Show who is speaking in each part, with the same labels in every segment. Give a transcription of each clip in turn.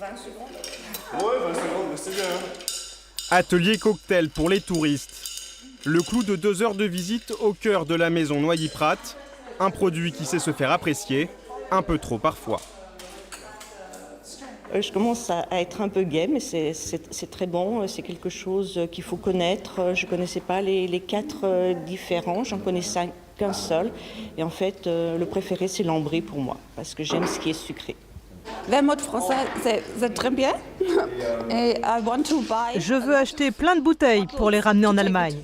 Speaker 1: 20 secondes.
Speaker 2: Ouais, 20 secondes, mais c'est bien.
Speaker 3: Atelier cocktail pour les touristes. Le clou de 2 heures de visite au cœur de la maison Noilly-Prat. Un produit qui sait se faire apprécier, un peu trop parfois.
Speaker 1: Je commence à être un peu gay, mais c'est très bon. C'est quelque chose qu'il faut connaître. Je ne connaissais pas les 4 différents, j'en connaissais qu'un seul. Et en fait, le préféré, c'est l'ambry pour moi, parce que j'aime ce qui est sucré.
Speaker 4: Vermouth français, c'est très bien. Et I want to buy.
Speaker 5: Je veux acheter plein de bouteilles pour les ramener en Allemagne.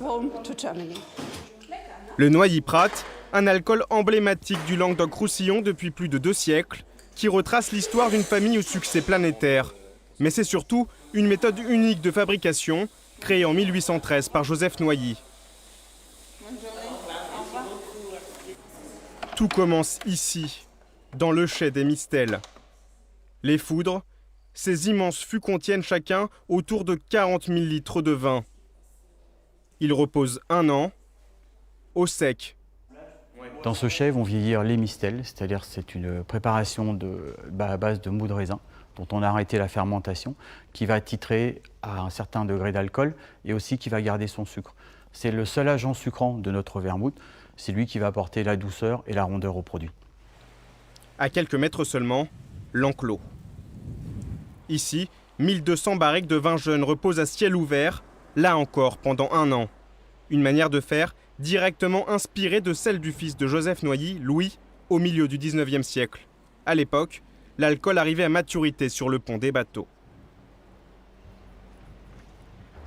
Speaker 3: Le Noilly-Prat, un alcool emblématique du Languedoc-Roussillon depuis plus de 2 siècles, qui retrace l'histoire d'une famille au succès planétaire. Mais c'est surtout une méthode unique de fabrication, créée en 1813 par Joseph Noilly. Tout commence ici, dans le chai des Mistelles. Les foudres, ces immenses fûts contiennent chacun autour de 40 000 litres de vin. Ils reposent 1 an, au sec.
Speaker 6: Dans ce chai vont vieillir les mistelles, c'est-à-dire c'est une préparation à base de mou de raisin dont on a arrêté la fermentation, qui va titrer à un certain degré d'alcool et aussi qui va garder son sucre. C'est le seul agent sucrant de notre vermouth, c'est lui qui va apporter la douceur et la rondeur au produit.
Speaker 3: À quelques mètres seulement, l'enclos. Ici, 1200 barriques de vin jeune reposent à ciel ouvert, là encore pendant 1 an. Une manière de faire directement inspirée de celle du fils de Joseph Noilly, Louis, au milieu du 19e siècle. À l'époque, l'alcool arrivait à maturité sur le pont des bateaux.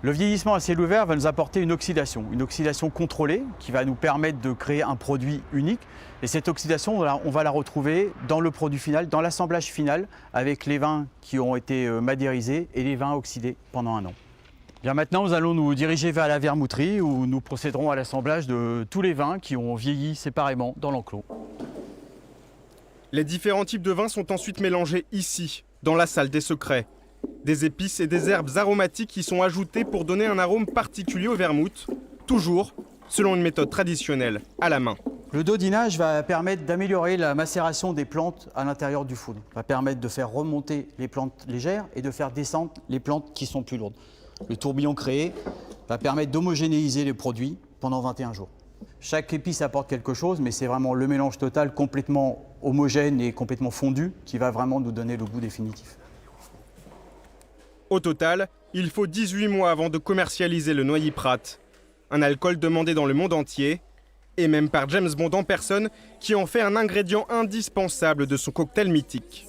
Speaker 6: Le vieillissement à ciel ouvert va nous apporter une oxydation contrôlée qui va nous permettre de créer un produit unique. Et cette oxydation, on va la retrouver dans le produit final, dans l'assemblage final, avec les vins qui ont été madérisés et les vins oxydés pendant 1 an. Bien maintenant, nous allons nous diriger vers la vermouterie où nous procéderons à l'assemblage de tous les vins qui ont vieilli séparément dans l'enclos.
Speaker 3: Les différents types de vins sont ensuite mélangés ici, dans la salle des secrets. Des épices et des herbes aromatiques qui sont ajoutées pour donner un arôme particulier au vermouth, toujours selon une méthode traditionnelle, à la main.
Speaker 6: Le dodinage va permettre d'améliorer la macération des plantes à l'intérieur du foudre. Va permettre de faire remonter les plantes légères et de faire descendre les plantes qui sont plus lourdes. Le tourbillon créé va permettre d'homogénéiser les produits pendant 21 jours. Chaque épice apporte quelque chose, mais c'est vraiment le mélange total complètement homogène et complètement fondu qui va vraiment nous donner le goût définitif.
Speaker 3: Au total, il faut 18 mois avant de commercialiser le Noilly-Prat. Un alcool demandé dans le monde entier, et même par James Bond en personne, qui en fait un ingrédient indispensable de son cocktail mythique.